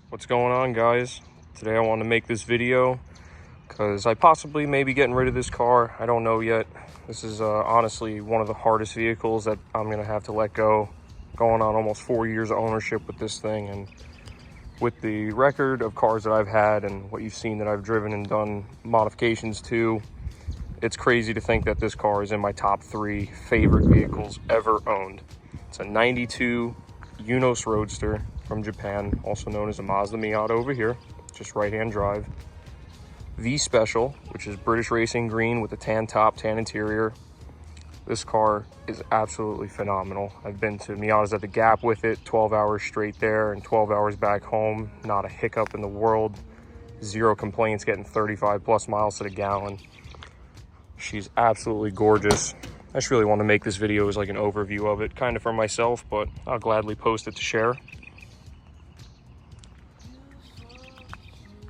What's going on, guys? Today I want to make this video because I possibly may be getting rid of this car. I don't know yet. This is honestly one of the hardest vehicles that I'm gonna have to let go. Going on almost 4 years of ownership with this thing, and with the record of cars that I've had and what you've seen that I've driven and done modifications to, it's crazy to think that this car is in my top 3 favorite vehicles ever owned. It's a 92 Eunos Roadster from Japan, also known as a Mazda Miata over here, just right-hand drive. V Special, which is British Racing green with a tan top, tan interior. This car is absolutely phenomenal. I've been to Miatas at the Gap with it, 12 hours straight there and 12 hours back home. Not a hiccup in the world. Zero complaints, getting 35 plus miles to the gallon. She's absolutely gorgeous. I just really want to make this video as like an overview of it, kind of for myself, but I'll gladly post it to share.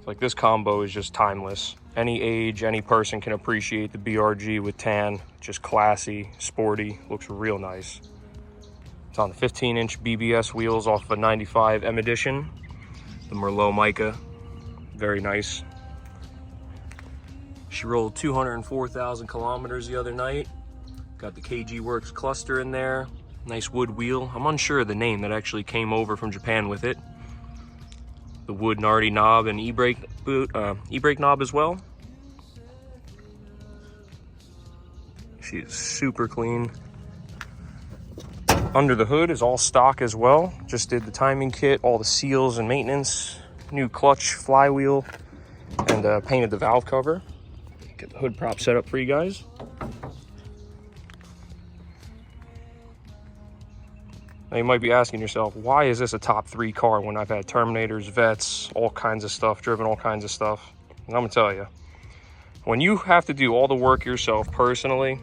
Like, this combo is just timeless. Any age, any person can appreciate the BRG with tan. Just classy, sporty, looks real nice. It's on the 15-inch BBS wheels off of a 95 M Edition. The Merlot Mica, very nice. She rolled 204,000 kilometers the other night. Got the KG Works cluster in there. Nice wood wheel. I'm unsure of the name that actually came over from Japan with it. The wood Nardi knob and e-brake knob as well. She is super clean. Under the hood is all stock as well. Just did the timing kit, all the seals and maintenance, new clutch, flywheel, and painted the valve cover. Get the hood prop set up for you guys. Now you might be asking yourself, why is this a top 3 car when I've had Terminators, Vets, all kinds of stuff, driven all kinds of stuff? And I'm gonna tell you, when you have to do all the work yourself personally,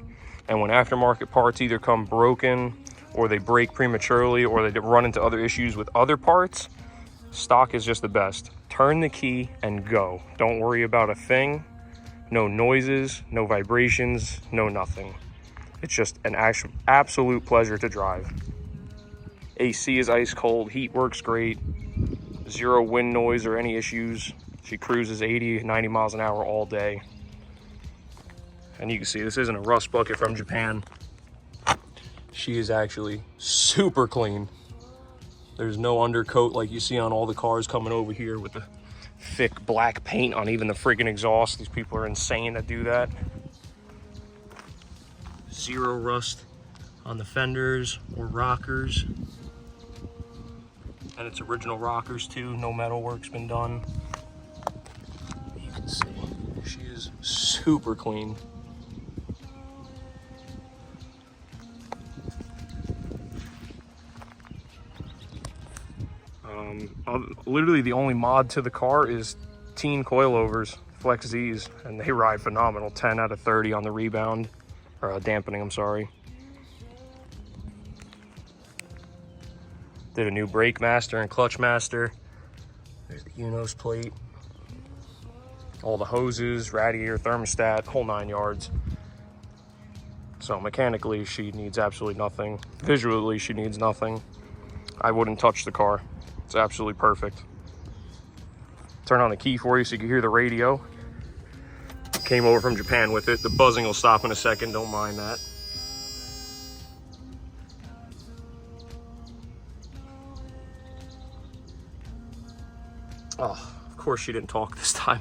and when aftermarket parts either come broken, or they break prematurely, or they run into other issues with other parts, stock is just the best. Turn the key and go. Don't worry about a thing. No noises, no vibrations, no nothing. It's just an absolute pleasure to drive. AC is ice cold, heat works great, zero wind noise or any issues. She cruises 80, 90 miles an hour all day. And you can see this isn't a rust bucket from Japan. She is actually super clean. There's no undercoat like you see on all the cars coming over here with the thick black paint on even the freaking exhaust. These people are insane that do that. Zero rust on the fenders or rockers. And it's original rockers too, no metal work's been done. You can see, she is super clean. Literally the only mod to the car is teen coilovers, Flex Z's, and they ride phenomenal. 10 out of 30 on the rebound, or dampening, I'm sorry. Did a new brake master and clutch master. There's the Eunos plate. All the hoses, radiator, thermostat, whole 9 yards. So mechanically, she needs absolutely nothing. Visually, she needs nothing. I wouldn't touch the car. It's absolutely perfect. Turn on the key for you so you can hear the radio. Came over from Japan with it. The buzzing will stop in a second, don't mind that. Oh, of course she didn't talk this time.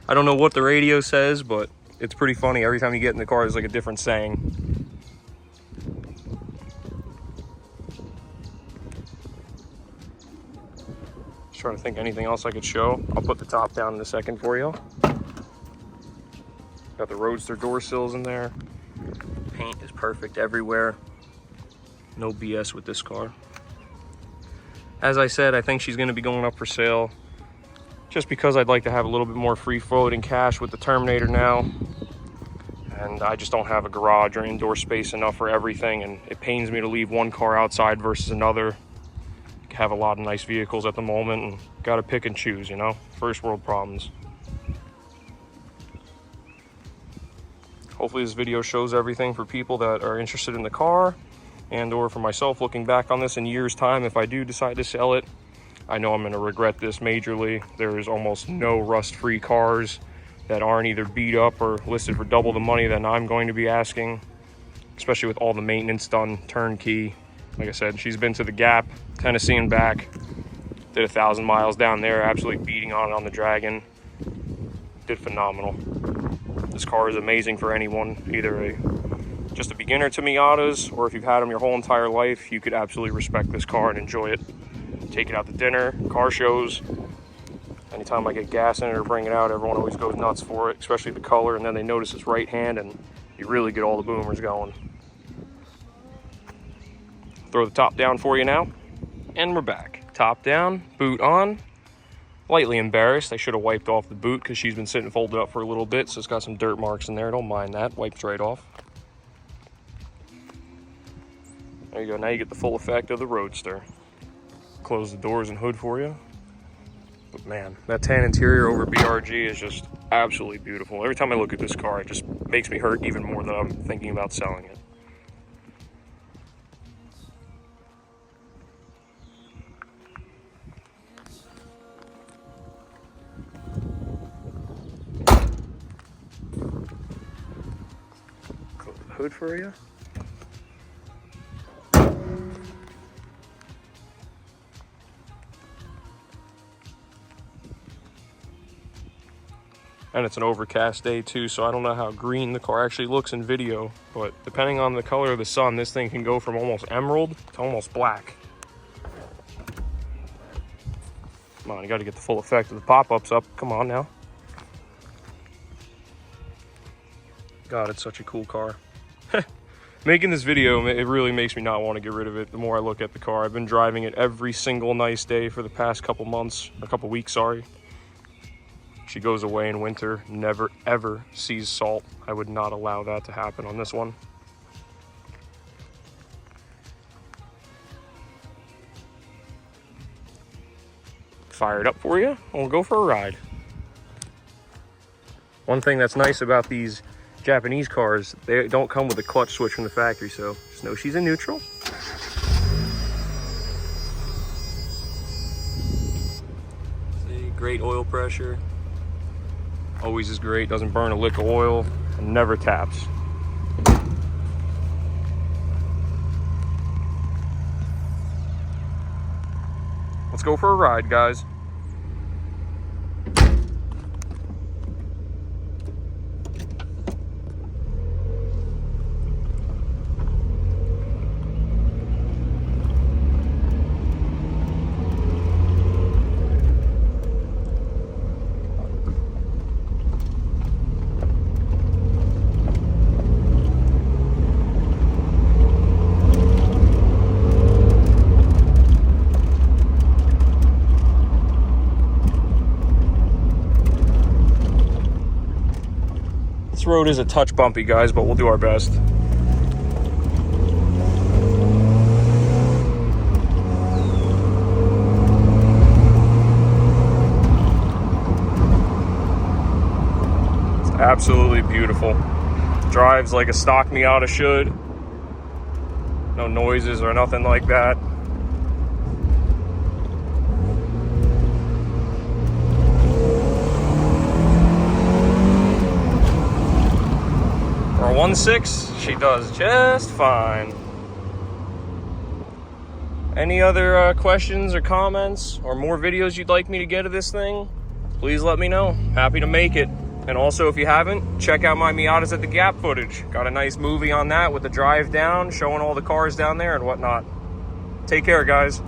I don't know what the radio says, but it's pretty funny. Every time you get in the car, there's like a different saying. Just trying to think anything else I could show. I'll put the top down in a second for you. Got the Roadster door sills in there. Paint is perfect everywhere. No BS with this car. As I said, I think she's going to be going up for sale, just because I'd like to have a little bit more free floating cash with the Terminator now. And I just don't have a garage or indoor space enough for everything, and it pains me to leave one car outside versus another. Have a lot of nice vehicles at the moment and gotta pick and choose, you know? First world problems. Hopefully this video shows everything for people that are interested in the car, and or for myself looking back on this in years time if I do decide to sell it. I know I'm going to regret this majorly. There's almost no rust-free cars that aren't either beat up or listed for double the money that I'm going to be asking, especially with all the maintenance done turnkey. Like I said, she's been to the Gap, Tennessee and back, did 1,000 miles down there, absolutely beating on the Dragon. Did phenomenal. This car is amazing for anyone, either just a beginner to Miatas, or if you've had them your whole entire life, you could absolutely respect this car and enjoy it. Take it out to dinner, car shows. Anytime I get gas in it or bring it out, everyone always goes nuts for it, especially the color, and then they notice it's right hand and you really get all the boomers going. Throw the top down for you now, and we're back. Top down, boot on. Lightly embarrassed. I should have wiped off the boot because she's been sitting folded up for a little bit, so it's got some dirt marks in there. Don't mind that. Wipes right off. There you go. Now you get the full effect of the Roadster. Close the doors and hood for you. But man, that tan interior over BRG is just absolutely beautiful. Every time I look at this car, it just makes me hurt even more that I'm thinking about selling it. Close the hood for you. And it's an overcast day too, so I don't know how green the car actually looks in video, but depending on the color of the sun, this thing can go from almost emerald to almost black. Come on, you gotta get the full effect of the pop-ups up. Come on now. God, it's such a cool car. Making this video, it really makes me not want to get rid of it the more I look at the car. I've been driving it every single nice day for the past couple weeks, sorry. She goes away in winter, never ever sees salt. I would not allow that to happen on this one. Fire it up for you, and we'll go for a ride. One thing that's nice about these Japanese cars, they don't come with a clutch switch from the factory, so just know she's in neutral. See, great oil pressure. Always is great, doesn't burn a lick of oil, and never taps. Let's go for a ride, guys. This road is a touch bumpy, guys, but we'll do our best. It's absolutely beautiful. Drives like a stock Miata should. No noises or nothing like that. For a 1.6, she does just fine. Any other questions or comments or more videos you'd like me to get of this thing? Please let me know. Happy to make it. And also, if you haven't, check out my Miatas at the Gap footage. Got a nice movie on that with the drive down, showing all the cars down there and whatnot. Take care, guys.